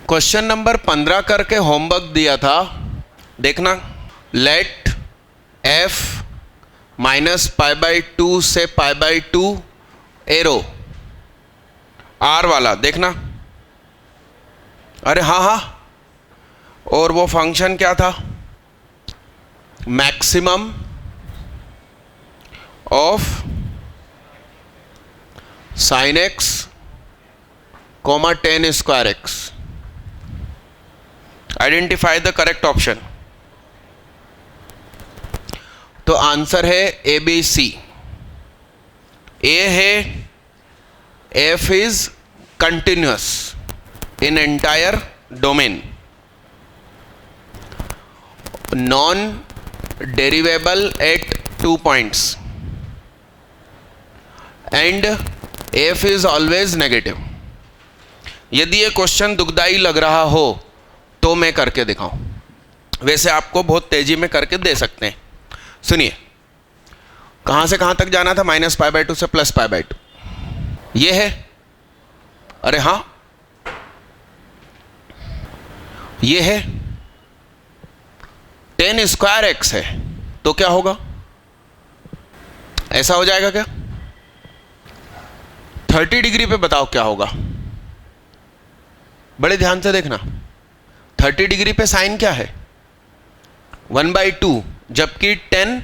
Question number 15 करके homework दिया था, देखना। Let f minus pi by 2 से पाई बाई 2 एरो r वाला, देखना। अरे हाँ हाँ, और वो फंक्शन क्या था? Maximum of sine x comma ten square x. Identify the correct option. तो आंसर है ए बी सी। ए है F is continuous in entire domain, non derivable at 2 points, and F is always negative. यदि ये question दुखदाई लग रहा हो तो मैं करके दिखाऊं, वैसे आपको बहुत तेजी में करके दे सकते हैं। सुनिए, कहां से कहां तक जाना था? माइनस पाई बाई 2 से प्लस पाई बाई 2, ये है। अरे हाँ, ये है 10 स्क्वायर एक्स है, तो क्या होगा? ऐसा हो जाएगा क्या? 30 डिग्री पे बताओ क्या होगा? बड़े ध्यान से देखना। 30 डिग्री पे साइन क्या है? 1/2, जबकि 10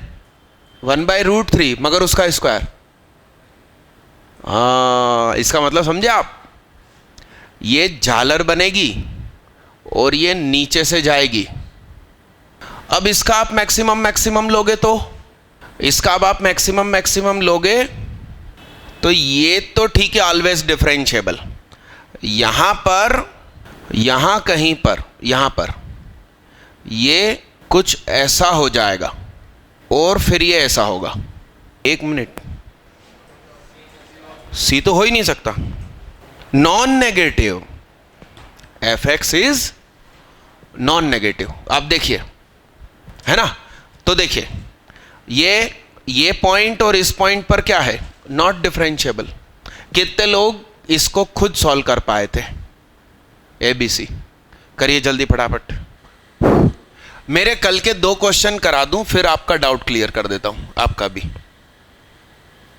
1/√3, मगर उसका स्क्वायर। इसका मतलब समझे आप? ये झालर बनेगी और ये नीचे से जाएगी। अब इसका आप मैक्सिमम लोगे तो, इसका अब आप मैक्सिमम लोगे तो ये तो ठीक है, ऑलवेज डिफरेंशिएबल। यहां पर, यहां कहीं पर, यहां पर ये कुछ ऐसा हो जाएगा और फिर ये ऐसा होगा। एक मिनट, सी तो हो ही नहीं सकता। Non negative, F x is non negative. आप देखिए, है ना? तो देखिए, ये पॉइंट और इस पॉइंट पर क्या है? Not differentiable. कितने लोग इसको खुद सॉल्व कर पाए थे? ए बी सी करिए जल्दी फटाफट। मेरे कल के 2 क्वेश्चन करा दूं, फिर आपका डाउट क्लियर कर देता हूं, आपका भी,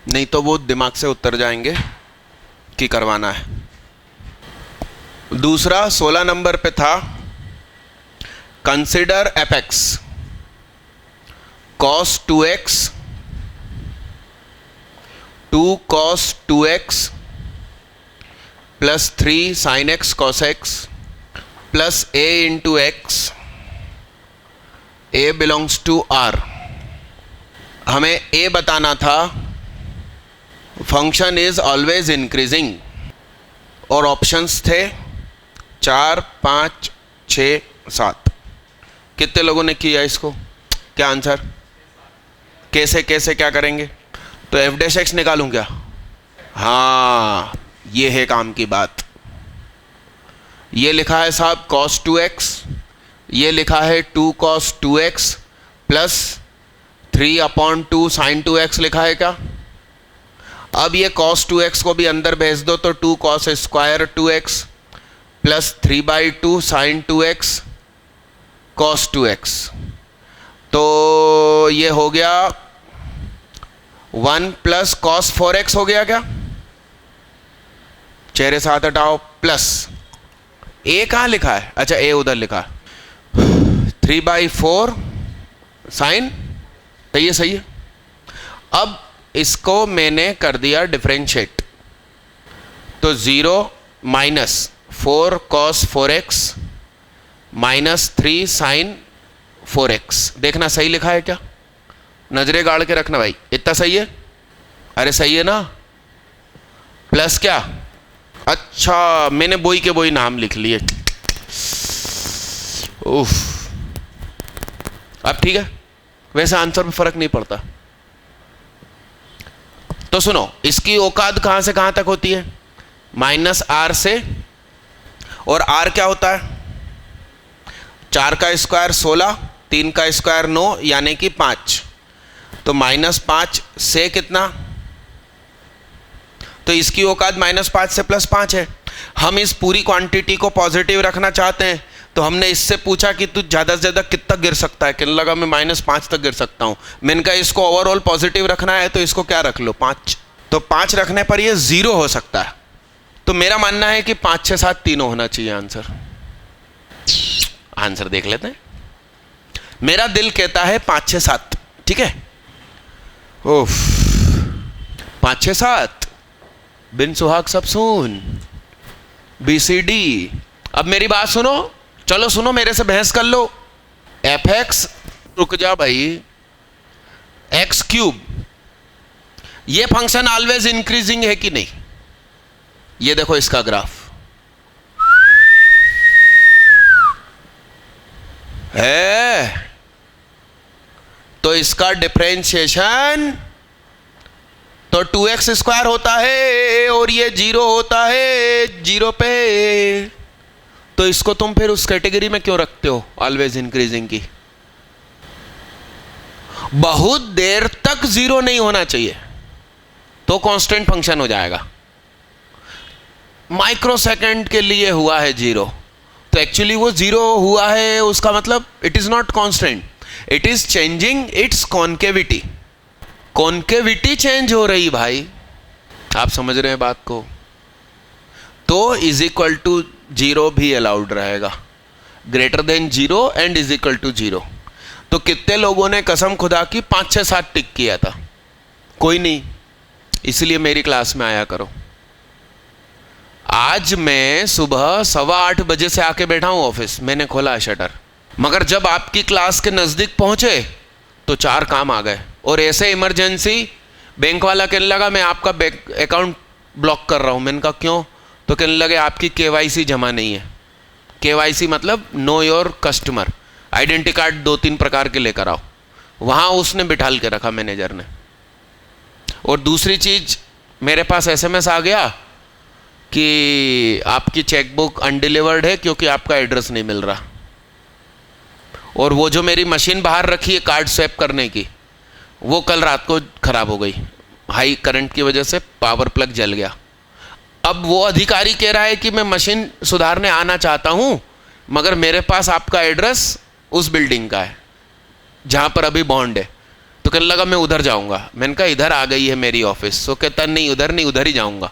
नहीं तो वो दिमाग से उतर जाएंगे कि करवाना है। दूसरा 16 नंबर पे था, consider F X cos 2x 2 cos 2x plus 3 sin x cos x plus a into X, a belongs to r। हमें a बताना था, फंक्शन इज ऑलवेज इंक्रीजिंग, और ऑप्शंस थे 4 5 6 7। कितने लोगों ने किया इसको? क्या आंसर? कैसे कैसे क्या करेंगे? तो एफ डैश एक्स निकालूं क्या? हाँ, ये है काम की बात। ये लिखा है साहब cos 2x, ये लिखा है 2 cos 2x plus 3/2 sin 2x लिखा है क्या? अब ये cos 2x को भी अंदर भेज दो तो 2 cos square 2x plus 3/2 sin 2x cos 2x। तो ये हो गया 1 प्लस cos 4x हो गया क्या? चेहरे साथ हटाओ, प्लस a कहाँ लिखा है? अच्छा, a उधर लिखा है। 3/4 साइन, तो ये सही है। अब इसको मैंने कर दिया डिफरेंशिएट, तो 0 minus 4 cos 4x minus 3 sin 4x। देखना सही लिखा है क्या? नजरें गाड़ के रखना भाई, इतना सही है? अरे सही है ना? प्लस क्या? अच्छा, मैंने बोई के बोई नाम लिख लिए। उफ, अब ठीक है, वैसे आंसर में फर्क नहीं पड़ता। तो सुनो, इसकी औकात कहां से कहां तक होती है? -r से, और r क्या होता है? 4 का स्क्वायर 16, 3 का स्क्वायर 9, यानी कि 5। तो -5 से कितना? तो इसकी औकात -5 से +5 है। हम इस पूरी क्वांटिटी को पॉजिटिव रखना चाहते हैं, तो हमने इससे पूछा कि तू ज़्यादा से ज़्यादा कितना गिर सकता है, कहने लगा मैं -5 तक गिर सकता हूँ। मैंने कहा इसको ओवरऑल पॉजिटिव रखना है तो इसको क्या रख लो 5, तो 5 रखने पर ये 0 हो सकता है। तो मेरा मानना है कि 5, 6, 7 तीनों होना चाहिए आंसर। आंसर देख लेते हैं। मेरा दिल कहता है 5, 6, 7, ठीक है। ओफ, 5, 6, 7 बिन सुहाग सब सुन, BCD। अब मेरी बात सुनो, चलो सुनो, मेरे से बहस कर लो। fx, रुक जा भाई, x3, ये फंक्शन ऑलवेज इंक्रीजिंग है कि नहीं? ये देखो इसका ग्राफ है, तो इसका डिफरेंशिएशन तो 2x² होता है और ये 0 होता है 0 पे। तो इसको तुम फिर उस कैटेगरी में क्यों रखते हो ऑलवेज इंक्रीजिंग की? बहुत देर तक 0 नहीं होना चाहिए तो कांस्टेंट फंक्शन हो जाएगा। माइक्रोसेकंड के लिए हुआ है 0, तो एक्चुअली वो 0 हुआ है, उसका मतलब it is not constant, it is changing it's concavity. Concavity change हो रही भाई, आप समझ रहे हैं बात को? तो इज इक्वल टू 0 भी अलाउड रहेगा, greater than 0 and is equal to 0। तो कितने लोगों ने कसम खुदा की 5, 6, 7 टिक किया था? कोई नहीं, इसलिए मेरी क्लास में आया करो। आज मैं सुबह 7:15 बजे से आके बैठा हूं ऑफिस, मैंने खोला शटर, मगर जब आपकी क्लास के नजदीक पहुंचे तो 4 काम आ गए, और ऐसे इमरजेंसी बैंक वाला कहने लगा मैं आपका बैंक अकाउंट ब्लॉक कर रहा हूं। मैंने कहा क्यों? तो कहने लगे आपकी KYC जमा नहीं है। KYC मतलब know your customer, identity card 2-3 प्रकार के लेकर आओ। वहां उसने बिठाल के रखा मैनेजर ने। और दूसरी चीज, मेरे पास SMS आ गया कि आपकी चेकबुक अनडिलीवर्ड है क्योंकि आपका एड्रेस नहीं मिल रहा। और वो जो मेरी मशीन बाहर रखी है कार्ड स्वैप करने की, वो कल रात को खराब हो गई, हाई करंट की वजह से पावर प्लग जल गया। अब वो अधिकारी कह रहा है कि मैं मशीन सुधारने आना चाहता हूं, मगर मेरे पास आपका एड्रेस उस बिल्डिंग का है जहां पर अभी बॉन्ड है। तो कहने लगा मैं उधर जाऊंगा। मैंने कहा इधर आ गई है मेरी ऑफिस। तो कहता नहीं उधर नहीं, उधर ही जाऊंगा।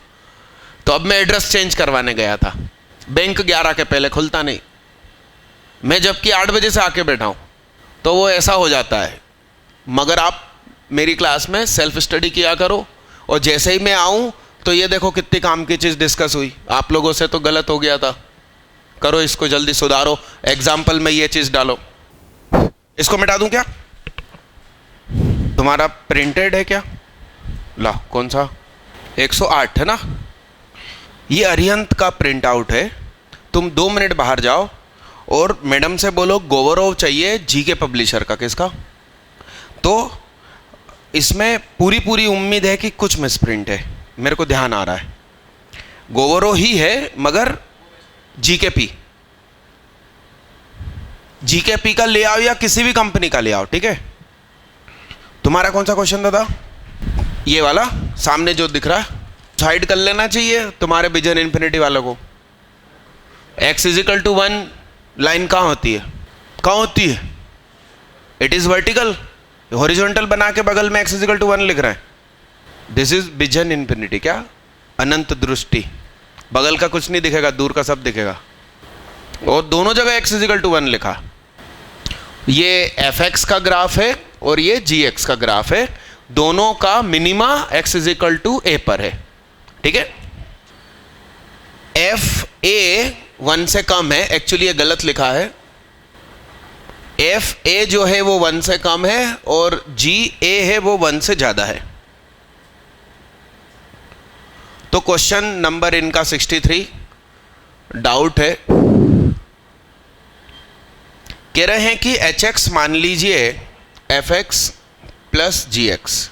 तो अब मैं एड्रेस चेंज करवाने गया था। बैंक 11 के पहले खुलता नहीं, मैं जबकि 8 बजे से आके बैठा हूं, तो वो ऐसा हो जाता है। मगर आप मेरी क्लास में सेल्फ स्टडी किया करो, और जैसे ही मैं आऊं तो ये देखो कितनी काम की चीज़ डिस्कस हुई। आप लोगों से तो गलत हो गया था, करो इसको जल्दी सुधारो। एग्जाम्पल में ये चीज़ डालो, इसको मिटा दूं क्या? तुम्हारा प्रिंटेड है क्या? ला, कौन सा? 108 है ना? ये अरिहंत का प्रिंट आउट है। तुम 2 मिनट बाहर जाओ और मैडम से बोलो गोवरोव चाहिए GK पब्लिशर का। किसका? तो इसमें पूरी उम्मीद है कि कुछ मिसप्रिंट है, मेरे को ध्यान आ रहा है। गोवरो ही है मगर GKP का ले आओ या किसी भी कंपनी का ले आओ, ठीक है? तुम्हारा कौन सा क्वेश्चन था? ये वाला सामने जो दिख रहा है, साइड कर लेना चाहिए तुम्हारे विजन इन्फिनिटी वालों को। x = 1 लाइन कहाँ होती है? कहाँ होती है? इट इज वर्टिकल, हॉरिजॉन्टल बना के बगल में x = 1 लिख रहे हैं। This is vision infinity. क्या? अनंत दृष्टि। बगल का कुछ नहीं दिखेगा, दूर का सब दिखेगा, और दोनों जगह x = 1 लिखा। ये fx का ग्राफ है और ये gx का ग्राफ है, दोनों का मिनिमा x = a पर है, ठीक है? fa 1 से कम है, एक्चुअली ये गलत लिखा है। fa जो है वो 1 से कम है और ga है वो 1 से ज्यादा है। तो क्वेश्चन नंबर इनका 63 डाउट है, कह रहे हैं कि hx मान लीजिए fx प्लस gx,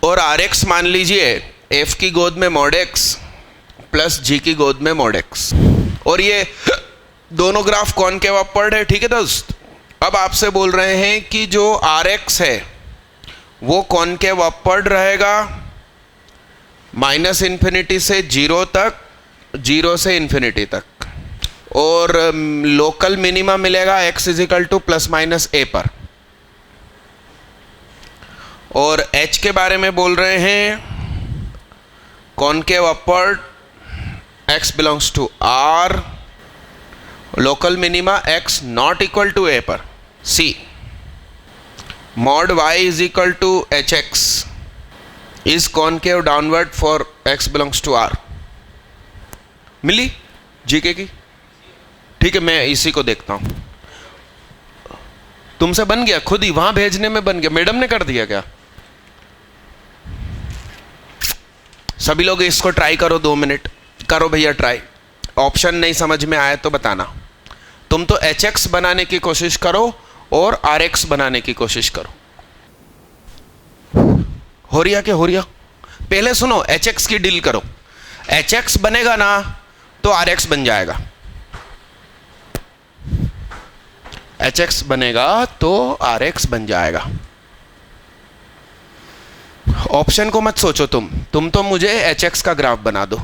और rx मान लीजिए f की गोद में mod x प्लस g की गोद में mod x, और ये दोनों ग्राफ कॉनकेव अपवर्ड है, ठीक है दोस्त? अब आपसे बोल रहे हैं कि जो rx है वो कॉनकेव अपवर्ड रहेगा -∞ से 0 तक, 0 से इन्फिनिटी तक, और लोकल मिनिमा मिलेगा x equal to plus minus a पर। और h के बारे में बोल रहे हैं concave upward x belongs to r, local minima x not equal to a पर। c mod y is equal to hx is concave downward for x belongs to r। मिली जीके की? ठीक है, मैं इसी को देखता हूं। तुमसे बन गया, खुद ही वहां भेजने में बन गया, मैडम ने कर दिया क्या? सभी लोग इसको ट्राई करो, 2 मिनट करो भैया ट्राई। ऑप्शन नहीं समझ में आया तो बताना। तुम तो hx बनाने की कोशिश करो और rx बनाने की कोशिश करो। हो रिया क्या हो रिया? पहले सुनो, hx की डील करो। hx बनेगा ना तो rx बन जाएगा, hx बनेगा तो rx बन जाएगा। ऑप्शन को मत सोचो तुम तो मुझे hx का ग्राफ बना दो।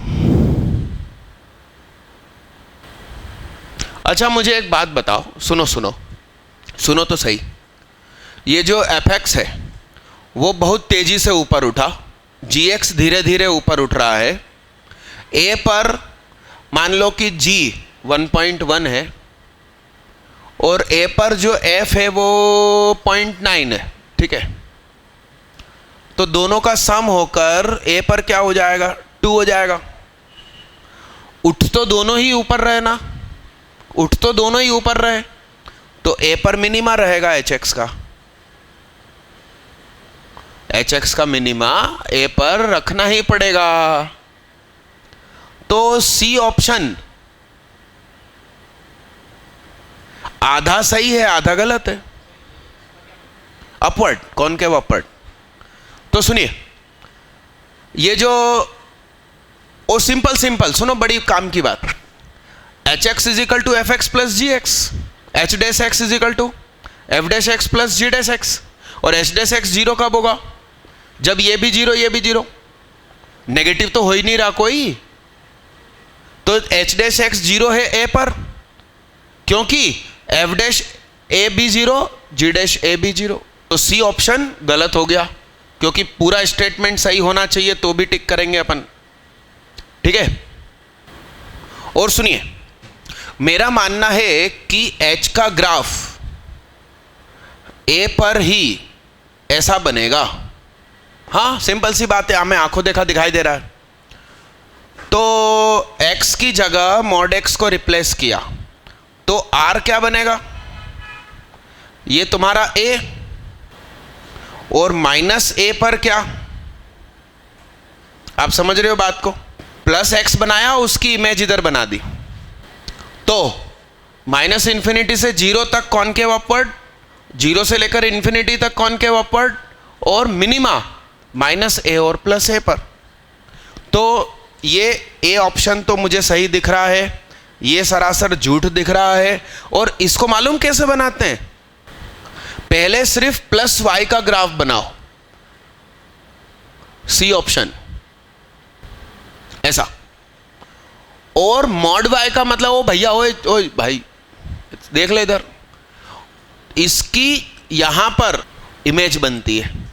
अच्छा मुझे एक बात बताओ, सुनो तो सही। ये जो fx है वो बहुत तेजी से ऊपर उठा, gx धीरे धीरे ऊपर उठ रहा है। a पर मान लो कि g 1.1 है और a पर जो f है वो 0.9 है, ठीक है? तो दोनों का सम होकर a पर क्या हो जाएगा? 2 हो जाएगा। उठ तो दोनों ही ऊपर रहे ना, उठ तो दोनों ही ऊपर रहे, तो a पर मिनिमा रहेगा hx का। hx का मिनिमा a पर रखना ही पड़ेगा। तो सी ऑप्शन आधा सही है आधा गलत है। Upward, concave upward. तो सुनिए, ये जो ओ सिंपल सुनो, बड़ी काम की बात। hx is equal to F X plus G X, H dash X is equal to F dash X plus G dash X. और एच डैश एक्स जीरो कब होगा? जब ये भी जीरो ये भी जीरो। नेगेटिव तो हो ही नहीं रहा कोई, तो एच डैश एक्स जीरो है ए पर, क्योंकि एफ डैश ए भी जीरो, जी डैश ए भी जीरो। तो सी ऑप्शन गलत हो गया, क्योंकि पूरा स्टेटमेंट सही होना चाहिए तो भी टिक करेंगे अपन, ठीक है? और सुनिए, मेरा मानना है कि एच का ग्राफ ए पर ही ऐसा बनेगा। हाँ सिंपल सी बात है, हमें आंखों देखा दिखाई दे रहा है। तो x की जगह मॉड x को रिप्लेस किया तो r क्या बनेगा? ये तुम्हारा a, और माइनस a पर क्या? आप समझ रहे हो बात को? प्लस x बनाया, उसकी इमेज इधर बना दी। तो माइनस इन्फिनिटी से 0 तक कॉनकेव अपवर्ड, 0 से लेकर इन्फिनिटी तक कॉनकेव अपवर्ड, और मिनिमा माइनस a और प्लस a पर। तो ये ए ऑप्शन तो मुझे सही दिख रहा है, ये सरासर झूठ दिख रहा है। और इसको मालूम कैसे बनाते हैं? पहले सिर्फ प्लस y का ग्राफ बनाओ, सी ऑप्शन ऐसा। और मॉड y का मतलब, ओ भैया ओए भाई देख ले इधर, इसकी यहां पर इमेज बनती है।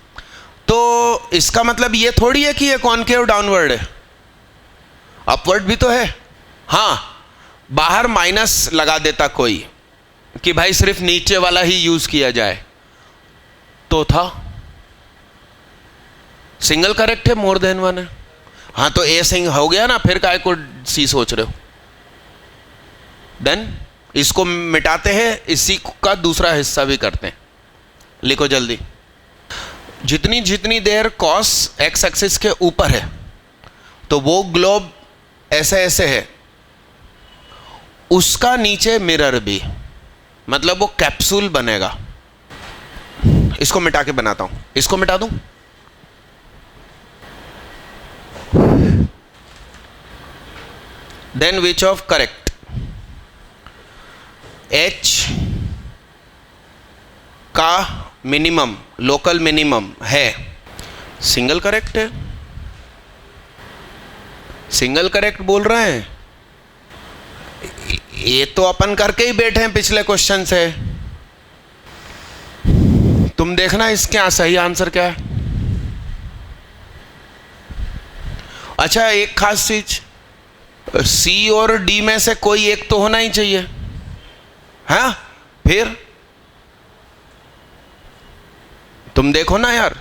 तो इसका मतलब ये थोड़ी है कि ये कॉनकेव डाउनवर्ड है, अपवर्ड भी तो है। हाँ, बाहर माइनस लगा देता कोई कि भाई सिर्फ नीचे वाला ही यूज किया जाए तो था। सिंगल करेक्ट है, मोर देन वन है। हाँ तो ए सिंग हो गया ना, फिर काय को सी सोच रहे हो? देन इसको मिटाते हैं, इसी का दूसरा हिस्सा भी करते हैं। लिखो जल्दी। जितनी जितनी देर कॉस एक्स एक्सिस के ऊपर है तो वो ग्लोब ऐसे ऐसे है, उसका नीचे मिरर भी, मतलब वो कैप्सूल बनेगा। इसको मिटा के बनाता हूं, इसको मिटा दूं। Then which of correct? एच का मिनिमम, लोकल मिनिमम है, सिंगल करेक्ट है। सिंगल करेक्ट बोल रहे हैं, ये तो अपन करके ही बैठे हैं पिछले क्वेश्चन से। तुम देखना इसके सही आंसर क्या है। अच्छा, एक खास चीज, सी और डी में से कोई एक तो होना ही चाहिए, हाँ? फिर तुम देखो ना यार,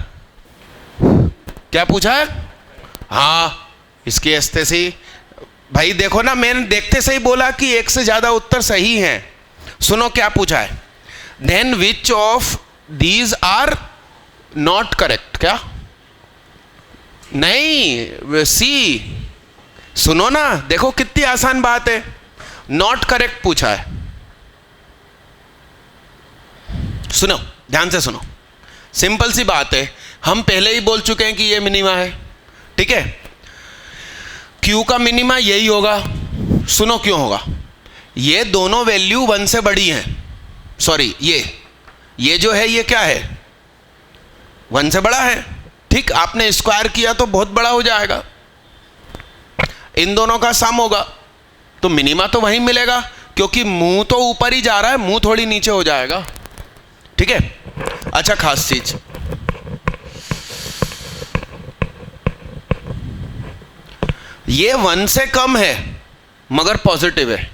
क्या पूछा है? हाँ, इसकी एस्ते से भाई देखो ना, मैंने देखते से ही बोला कि एक से ज्यादा उत्तर सही हैं। सुनो क्या पूछा है, then which of these are not correct. क्या? नहीं, सी। सुनो ना, देखो कितनी आसान बात है, नॉट करेक्ट पूछा है। सुनो, ध्यान से सुनो, सिंपल सी बात है, हम पहले ही बोल चुके हैं कि ये मिनिमा है, ठीक है? Q का मिनिमा यही होगा। सुनो क्यों होगा, ये दोनों वैल्यू 1 से बड़ी हैं। सॉरी, ये जो है ये क्या है, 1 से बड़ा है, ठीक? आपने स्क्वायर किया तो बहुत बड़ा हो जाएगा, इन दोनों का सम होगा तो मिनिमा तो वहीं मिलेगा, क्योंकि मुंह तो ऊपर ही जा रहा है, मुंह थोड़ी नीचे हो जाएगा, ठीक है? अच्छा, खास चीज, ये 1 से कम है मगर पॉजिटिव है,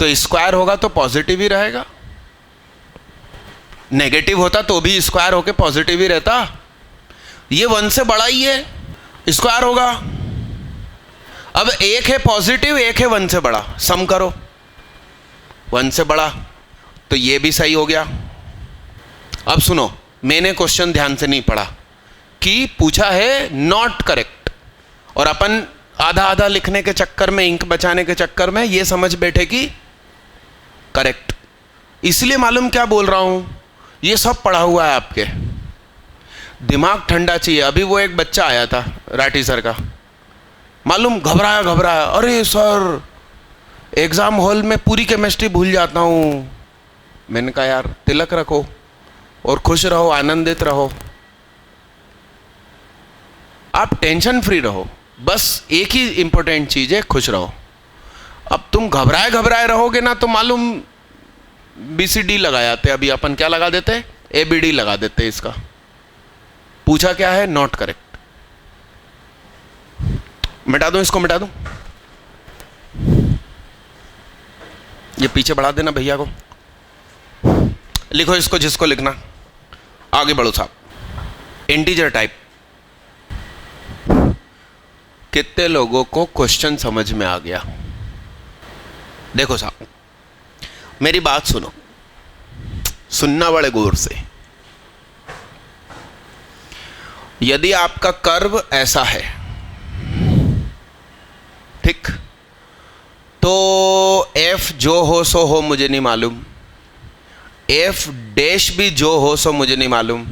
तो स्क्वायर होगा तो पॉजिटिव ही रहेगा। नेगेटिव होता तो भी स्क्वायर होके पॉजिटिव ही रहता। ये 1 से बड़ा ही है, स्क्वायर होगा। अब एक है पॉजिटिव, एक है 1 से बड़ा, सम करो, 1 से बड़ा, तो ये भी सही हो गया। अब सुनो, मैंने क्वेश्चन ध्यान से नहीं पढ़ा कि पूछा है नॉट करेक्ट, और अपन आधा आधा लिखने के चक्कर में, इंक बचाने के चक्कर में ये समझ बैठे कि करेक्ट। इसलिए मालूम क्या बोल रहा हूं, ये सब पढ़ा हुआ है आपके, दिमाग ठंडा चाहिए। अभी वो एक बच्चा आया था राठी सर का, मालूम घबराया, अरे सर एग्जाम हॉल में पूरी केमिस्ट्री भूल जाता हूं। मैंने कहा यार तिलक रखो और खुश रहो, आनंदित रहो, आप टेंशन फ्री रहो, बस एक ही इंपॉर्टेंट चीज है, खुश रहो। अब तुम घबराए रहोगे ना तो मालूम BCD लगाते, अभी अपन क्या लगा देते, ABD लगा देते। इसका पूछा क्या है, नॉट करेक्ट। मिटा दूं इसको, मिटा दूं, ये पीछे बढ़ा देना भैया को, लिखो इसको जिसको लिखना, आगे बढ़ो साहब। इंटीजर टाइप, कितने लोगों को क्वेश्चन समझ में आ गया? देखो साहब, मेरी बात सुनो, सुनना बड़े गौर से। यदि आपका कर्व ऐसा है, ठीक, तो F जो हो सो हो मुझे नहीं मालूम, F डैश भी जो हो सो मुझे नहीं मालूम,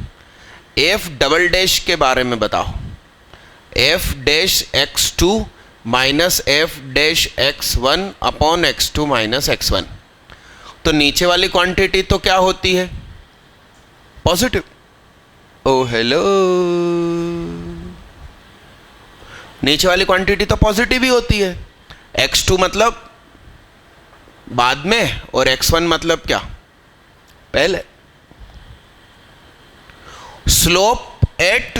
F डबल डैश के बारे में बताओ। F dash x2 minus F dash x1 upon x2 minus x1, तो नीचे वाली क्वांटिटी तो क्या होती है, पॉजिटिव। ओ हेलो, नीचे वाली क्वांटिटी तो पॉजिटिव ही होती है। x2 मतलब बाद में और x1 मतलब क्या, पहले। स्लोप एट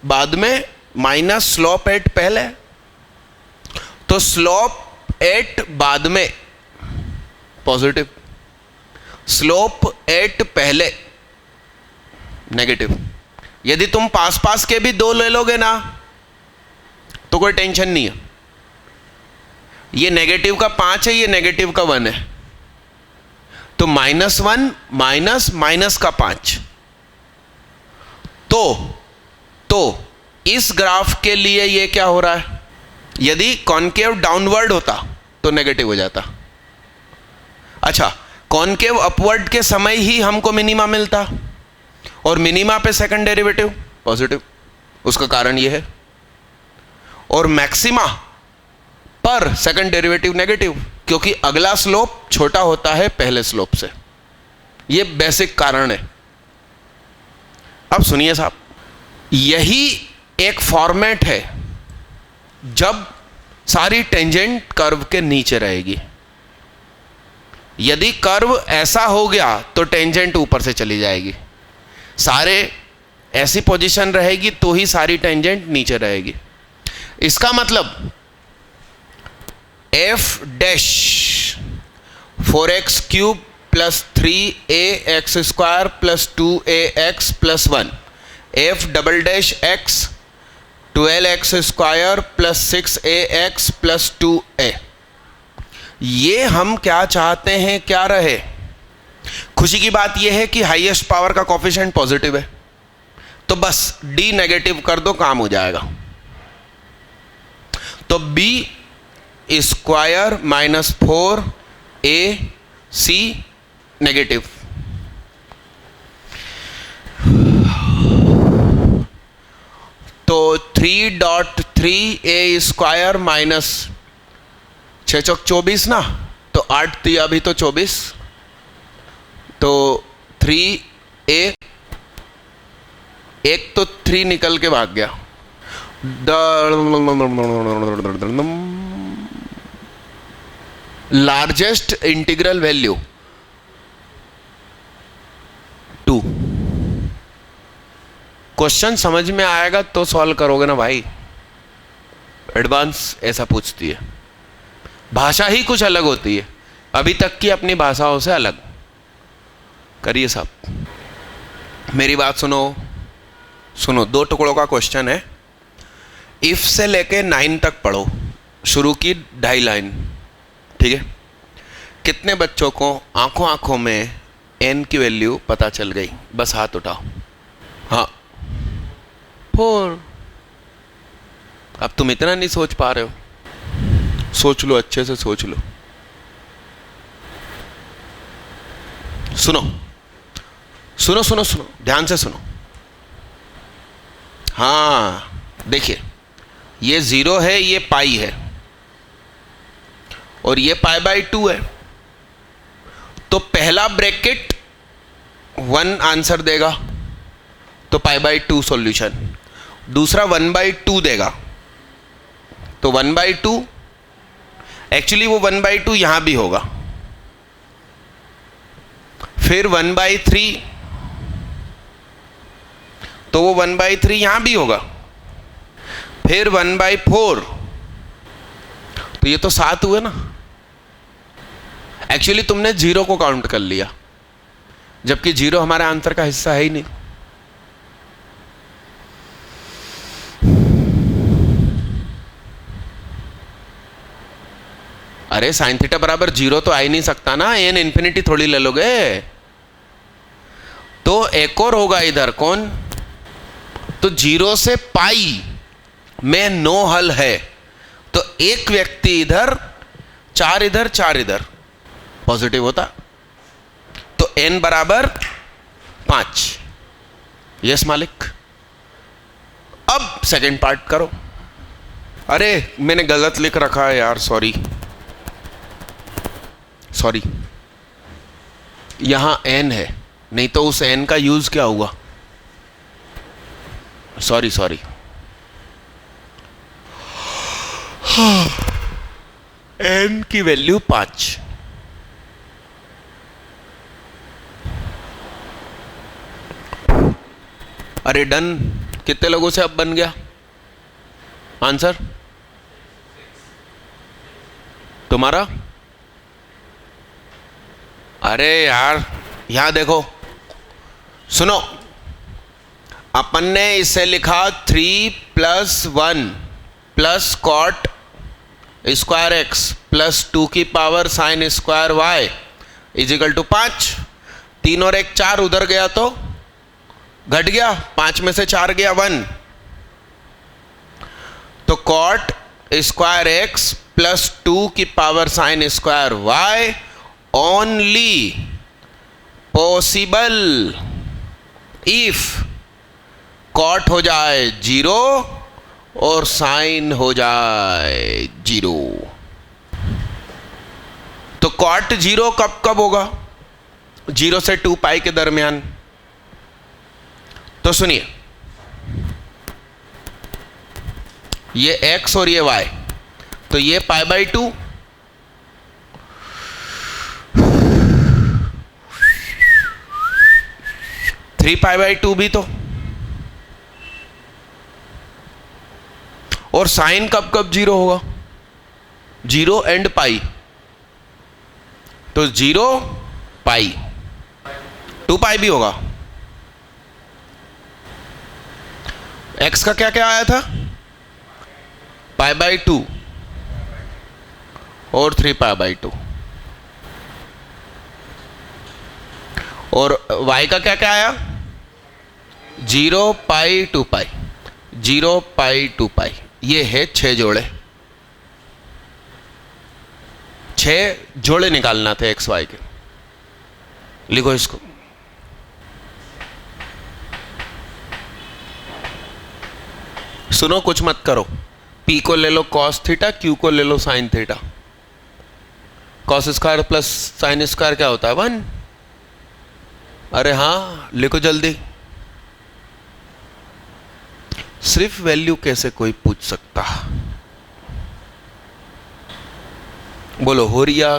बाद में माइनस स्लोप एट पहले, तो स्लोप एट बाद में पॉजिटिव, स्लोप एट पहले नेगेटिव। यदि तुम पास पास के भी 2 ले लोगे ना तो कोई टेंशन नहीं है। ये नेगेटिव का 5 है, ये नेगेटिव का 1 है, तो -1 माइनस माइनस का 5। तो इस ग्राफ के लिए ये क्या हो रहा है, यदि कॉनकेव डाउनवर्ड होता तो नेगेटिव हो जाता। अच्छा, कॉनकेव अपवर्ड के समय ही हमको मिनिमा मिलता, और मिनिमा पे सेकंड डेरिवेटिव पॉजिटिव, उसका कारण ये है। और मैक्सिमा पर सेकंड डेरिवेटिव नेगेटिव, क्योंकि अगला स्लोप छोटा होता है पहले स्लोप से। ये बेसिक कारण है। अब सुनिए साहब, यही एक फॉर्मेट है जब सारी टेंजेंट कर्व के नीचे रहेगी। यदि कर्व ऐसा हो गया तो टेंजेंट ऊपर से चली जाएगी। सारे ऐसी पोजीशन रहेगी तो ही सारी टेंजेंट नीचे रहेगी। इसका मतलब F dash 4x cube plus 3ax square plus 2ax plus 1, F double dash x 12x square plus 6ax plus 2a। ये हम क्या चाहते हैं, क्या रहे? खुशी की बात यह है कि हाईएस्ट पावर का कोफिशिएंट पॉजिटिव है, तो बस d नेगेटिव कर दो, काम हो जाएगा। तो b square minus 4ac negative, तो 3.3a स्क्वायर माइनस 6 चौक 24 ना, तो 8 दिया अभी तो 24, तो 3a, एक तो 3 निकल के भाग गया, लार्जेस्ट इंटीग्रल वैल्यू 2। क्वेश्चन समझ में आएगा तो सॉल्व करोगे ना भाई, एडवांस ऐसा पूछती है। भाषा ही कुछ अलग होती है, अभी तक की अपनी भाषाओं से अलग। करिए साहब, मेरी बात सुनो सुनो, 2 टुकड़ों का क्वेश्चन है। इफ से लेके 9 तक पढ़ो, शुरू की 2.5 लाइन, ठीक है। कितने बच्चों को आंखों आंखों में n की वैल्यू पता चल गई? बस हाथ उठाओ। हाँ 4। अब तुम इतना नहीं सोच पा रहे हो, सोच लो, अच्छे से सोच लो। सुनो सुनो सुनो सुनो, ध्यान से सुनो। हाँ देखिए, ये 0 है, ये पाई है, और ये पाई बाई 2 है। तो पहला ब्रैकेट 1 आंसर देगा, तो पाई बाई 2 सॉल्यूशन। दूसरा 1/2 देगा, तो 1/2, एक्चुअली वो 1/2 यहां भी होगा। फिर 1/3, तो वो 1/3 यहां भी होगा। फिर 1/4, तो ये तो 7 हुए ना। एक्चुअली तुमने 0 को काउंट कर लिया, जबकि 0 हमारे आंसर का हिस्सा है ही नहीं। अरे साइन थीटा बराबर 0 तो आ ही नहीं सकता ना, n इंफिनिटी थोड़ी ले लोगे। तो एक और होगा इधर, कौन? तो 0 से पाई में 9 हल है, तो एक व्यक्ति इधर, 4 इधर, 4 इधर, पॉजिटिव होता। तो n बराबर 5। यस मालिक। अब सेकंड पार्ट करो। अरे मैंने गलत लिख रखा है यार, सॉरी सॉरी, यहां n है, नहीं तो उस n का यूज क्या हुआ? सॉरी सॉरी, n की वैल्यू 5। अरे डन। कितने लोगों से अब बन गया आंसर तुम्हारा? अरे यार यहां देखो, सुनो, अपन ने इसे लिखा 3 + 1 plus cot square x plus 2 की power sine square y equal to 5। 3 और 1 4, उधर गया तो घट गया, 5 में से 4 गया 1। तो कॉट स्क्वायर x प्लस 2 की power sine square y only possible if cot हो जाए 0 और साइन हो जाए 0। तो कॉट 0 कब कब होगा? 0 से 2 पाई के दरमियान। तो सुनिए, ये x और ये y, तो ये पाई बाई 2, थ्री पाई बाई 2 भी तो, और साइन कब कब जीरो होगा? जीरो एंड पाई, तो जीरो पाई, 2 पाई भी होगा। एक्स का क्या क्या आया था? पाई बाई 2 और 3 पाई बाई 2, और y का क्या क्या आया? 0 पाई 2 पाई, 0 पाई 2 पाई। ये है 6 जोड़े, 6 जोड़े निकालना थे एक्स वाई के। लिखो इसको। सुनो, कुछ मत करो। P को ले लो कॉस थीटा, Q को ले लो sine theta. Cos square plus sine square क्या होता है? 1। अरे हाँ, लिखो जल्दी। सिर्फ वैल्यू कैसे कोई पूछ सकता? बोलो, हो रिया?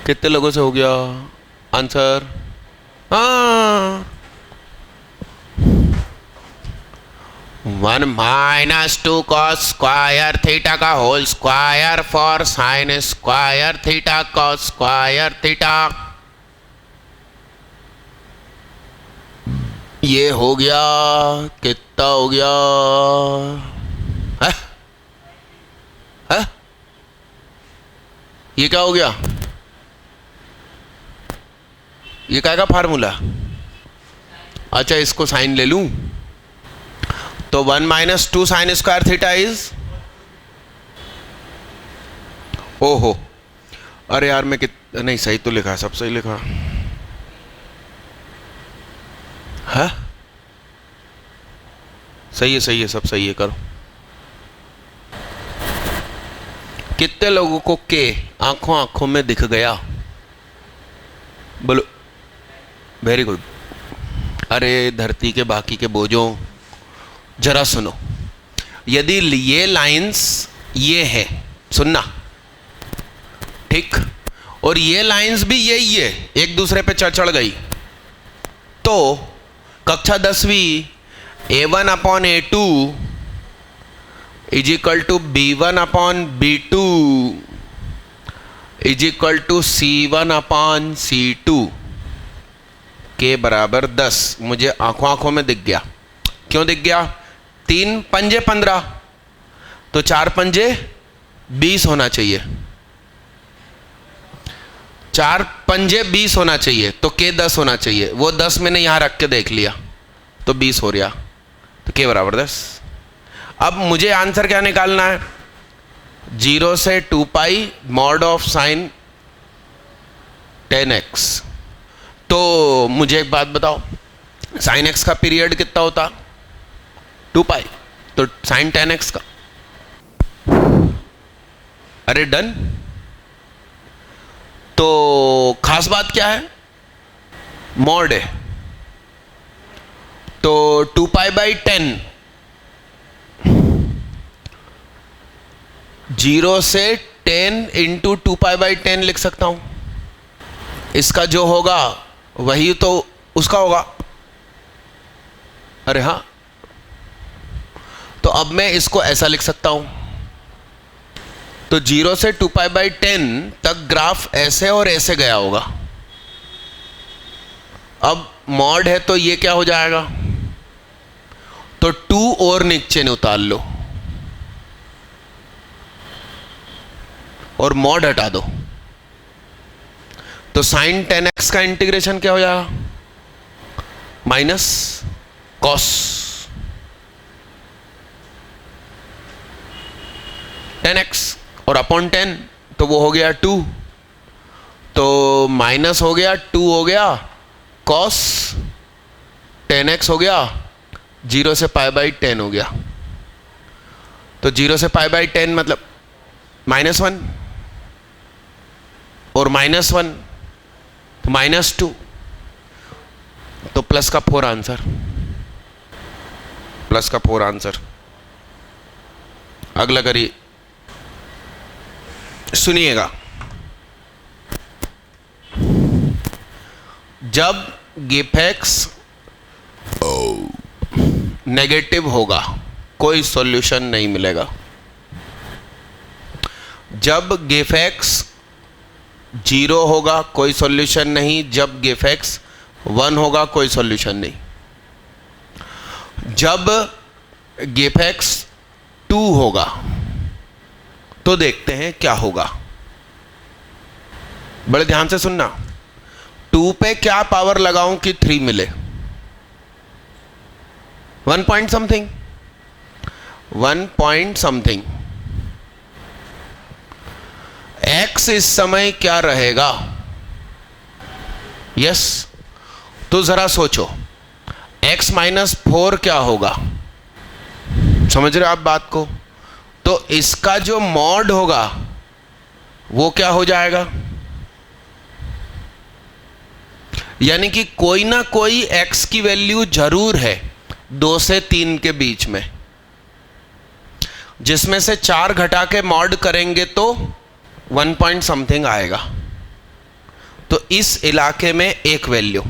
कितने लोगों से हो गया आंसर? हाँ, 1 माइनस 2 कॉस स्क्वायर थीटा का whole square for sine square theta cos square theta. ये हो गया, कितना हो गया? है? है? ये क्या हो गया? ये क्या का फार्मूला? अच्छा, इसको साइन ले लूं तो 1 minus 2 sign square theta is, ओहो, अरे यार मैं नहीं, सही तो लिखा, सब सही लिखा है। सही है, सही है, सब सही है, करो। कितने लोगों को के आंखों आंखों में दिख गया? बोलो, वेरी गुड। अरे धरती के बाकी के बोझों, जरा सुनो। यदि ये लाइंस ये है, सुनना ठीक, और ये लाइंस भी यही है, एक दूसरे पे चढ़ गई, तो कक्षा 10वीं A1 upon A2 is equal to B1 upon B2 is equal to C1 upon C2 के बराबर 10 मुझे आंखों आंखों में दिख गया। क्यों दिख गया? 3 पंजे 15, तो 4 पंजे 20 होना चाहिए, 4 पंजे 20 होना चाहिए, तो के 10 होना चाहिए। वो 10 मैंने यहां रख के देख लिया तो 20 हो रहा, तो के बराबर 10। अब मुझे आंसर क्या निकालना है? 0 से 2 पाई मॉड ऑफ साइन 10x। तो मुझे एक बात बताओ, साइन x का पीरियड कितना होता? 2 पाई, तो साइन 10x का। अरे डन। तो खास बात क्या है? मॉड है, तो 2 पाई बाई 10, 0 से 10 इंटू 2 पाई बाई 10 लिख सकता हूं। इसका जो होगा वही तो उसका होगा। अरे हाँ, तो अब मैं इसको ऐसा लिख सकता हूं, तो 0 से 2 पाई बाई 10 तक ग्राफ ऐसे और ऐसे गया होगा। अब मॉड है तो ये क्या हो जाएगा? तो 2 और नीचे ने उतार लो और मॉड हटा दो, तो साइन 10x का इंटीग्रेशन क्या हो जाएगा? माइनस कॉस 10x और अपॉन 10, तो वो हो गया 2, तो माइनस हो गया 2 हो गया, कॉस 10x हो गया, 0 से पाई बाई 10 हो गया। तो 0 से पाई बाई 10 मतलब -1 और -1 तो -2, तो प्लस का 4 आंसर। प्लस का 4 आंसर। अगला करिए, सुनिएगा। जब गिफेक्स नेगेटिव होगा कोई सॉल्यूशन नहीं मिलेगा। जब गिफेक्स 0 होगा कोई सॉल्यूशन नहीं। जब गिफेक्स 1 होगा कोई सॉल्यूशन नहीं। जब गिफेक्स 2 होगा तो देखते हैं क्या होगा। बड़े ध्यान से सुनना। 2 पे क्या पावर लगाऊं कि 3 मिले? 1 point something, 1 point something. x इस समय क्या रहेगा? यस, तो जरा सोचो, x माइनस 4 क्या होगा? समझ रहे हो आप बात को? तो इसका जो मॉड होगा वो क्या हो जाएगा? यानी कि कोई ना कोई x की वैल्यू जरूर है 2 से 3 के बीच में, जिसमें से 4 घटा के मॉड करेंगे तो 1 पॉइंट समथिंग आएगा। तो इस इलाके में एक वैल्यू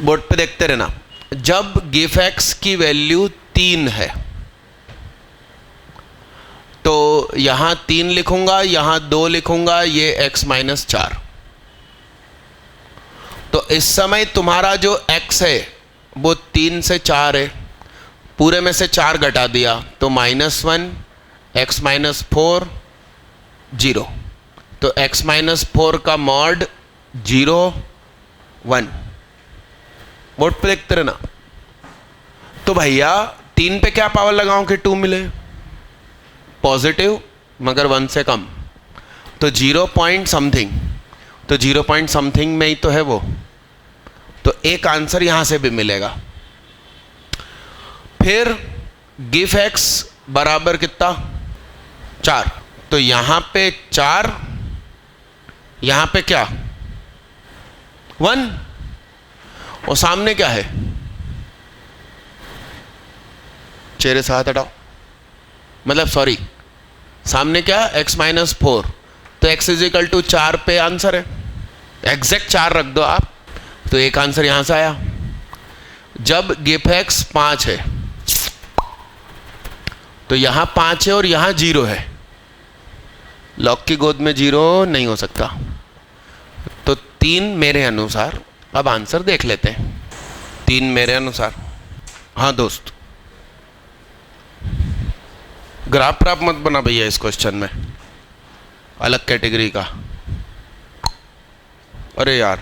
बोर्ड पे देखते रहना। जब गिफेक्स की वैल्यू 3 है तो यहां 3 लिखूंगा, यहां 2 लिखूंगा, ये x माइनस 4। तो इस समय तुम्हारा जो x है वो 3 से 4 है, पूरे में से 4 घटा दिया तो -1, x माइनस 4, 0। तो x माइनस 4 का मॉड 0, 1। बोर्ड पे देखते रहना। तो भैया 3 पे क्या पावर लगाऊं कि 2 मिले? पॉजिटिव मगर 1 से कम, तो 0 पॉइंट समथिंग। तो 0 पॉइंट समथिंग में ही तो है वो, तो एक आंसर यहां से भी मिलेगा। फिर गिफेक्स बराबर कितना? 4। तो यहां पे 4, यहां पे क्या? 1। और सामने क्या है? चेहरे से हाथ हटाओ, मतलब सॉरी, सामने क्या? x minus 4। तो x इज इक्वल टू 4 पे आंसर है। एग्जैक्ट 4 रख दो आप, तो एक आंसर यहां से आया। जब गिफेक्स 5 है तो यहां 5 है और यहां 0 है। लॉग की गोद में 0 नहीं हो सकता। तो 3 मेरे अनुसार, अब आंसर देख लेते हैं। 3 मेरे अनुसार, हाँ दोस्त, ग्राफ प्राप मत बना भैया इस क्वेश्चन में, अलग कैटेगरी का। अरे यार,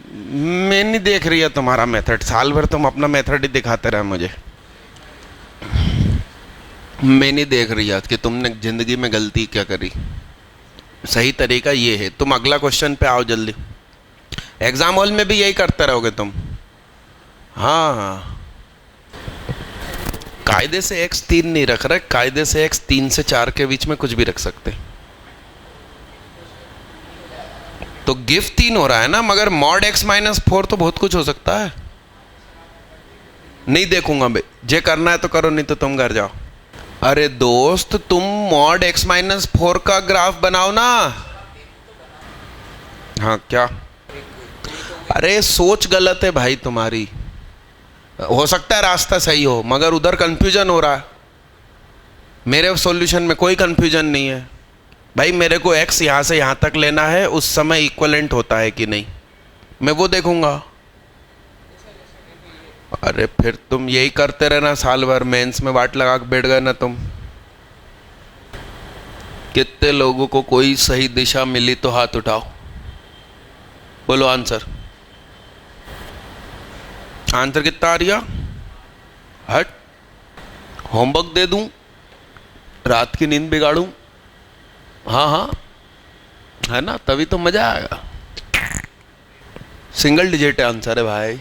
मैं नहीं देख रही है तुम्हारा मेथड। साल भर तुम अपना मेथड ही दिखाते रहे मुझे। मैं नहीं देख रही है कि तुमने जिंदगी में गलती क्या करी। सही तरीका ये है, तुम अगला क्वेश्चन पे आओ जल्दी। एग्जाम हॉल में भी यही करते रहोगे तुम। हाँ, कायदे से x 3 नहीं रख रहे, कायदे से x 3 से 4 के बीच में कुछ भी रख सकते। तो गिफ्ट 3 हो रहा है ना, मगर मॉड x माइनस 4 तो बहुत कुछ हो सकता है। नहीं देखूंगा भाई, जे करना है तो करो, नहीं तो तुम घर जाओ। अरे दोस्त, तुम मॉड x माइनस 4 का ग्राफ बनाओ ना। हाँ क्या? अरे सोच गलत है भाई तुम्हारी। हो सकता है रास्ता सही हो, मगर उधर कंफ्यूजन हो रहा है। मेरे सॉल्यूशन में कोई कंफ्यूजन नहीं है भाई। मेरे को x यहाँ से यहाँ तक लेना है, उस समय इक्वलेंट होता है कि नहीं, मैं वो देखूंगा। अरे फिर तुम यही करते रहना साल भर, मेंस में वाट लगा के बैठ गए ना तुम। कितने लोगों को कोई सही दिशा मिली तो हाथ उठाओ, बोलो आंसर। आंसर कितना आ रहा? हट, होमवर्क दे दूं, रात की नींद बिगाड़ूं? हाँ हाँ, है ना, तभी तो मजा आएगा। सिंगल डिजिट आंसर है भाई।